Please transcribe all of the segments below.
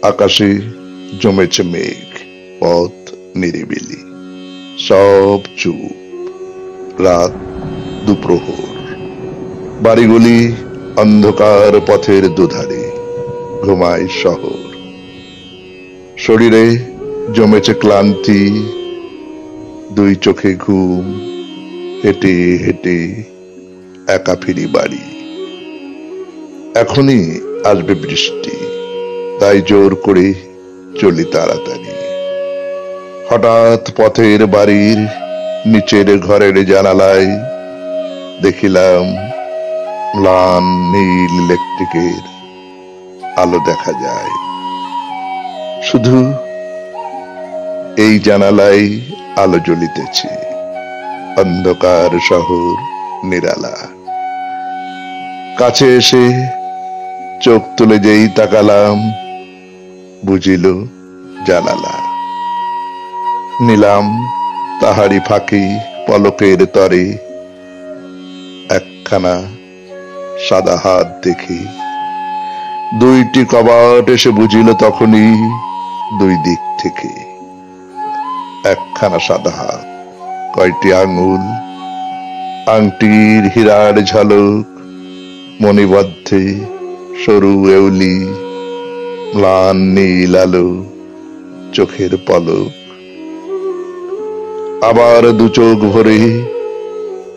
আকাশে জমেছে মেঘ, পথ নিরিবিলি, সব চুপ। রাত দুপ্রহর, বাড়িগুলি অন্ধকার পথের দুধারে, ঘুমায় শহর। শরীরে জমেছে ক্লান্তি, দুই চোখে ঘুম, হেঁটে হেঁটে একা ফিরি বাড়ি। এখনই আসবে বৃষ্টি, তাই জোর করে চলি তাড়াতাড়ি। হঠাৎ পথের বাড়ির নিচের ঘরের জানালায় দেখিলাম ম্লান নীল ইলেকট্রিকের আলো দেখা যায়। শুধু এই জানালায় আলো জ্বলিতেছে, অন্ধকার শহর নিরালা। কাছে এসে চোখ তুলে যেই তাকালাম, বুঝিল জানালা। নিলাম তাহারি ফাঁকি পলকের তরে একখানা সাদা হাত দেখি। দুইটি কবাট এসে বুঝিল তখনই দুই দিক থেকে। একখানা সাদা হাত, কয়টি আঙুল, আংটির হীরার ঝলক, মণিবদ্ধে সরু এউলি, ম্লান নীল আলো, চোখের পলক। আবার দু চোখ ভরে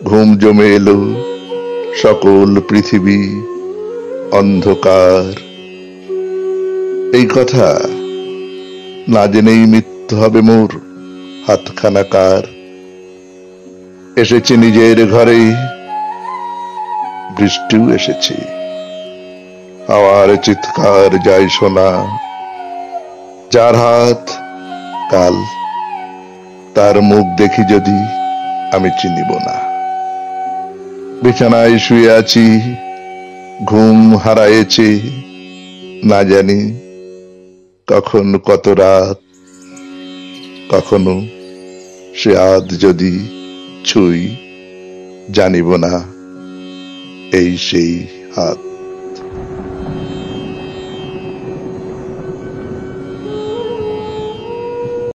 ঘুম জমে এলো, সকল পৃথিবী অন্ধকার। এই কথা না জেনেই মৃত্যু হবে মোর, হাতখানা কার। এসেছে নিজের ঘরে, বৃষ্টিও এসেছে, হাওয়ার চিৎকার যায় শোনা। যার হাত কাল, তার মুখ দেখি যদি আমি চিনিব না। বিছানায় শুয়ে আছি, ঘুম হারায়েছে, না জানি কখন কত রাত। কখনো সে আদ যদি ছুঁই, জানিব না এই সেই হাত।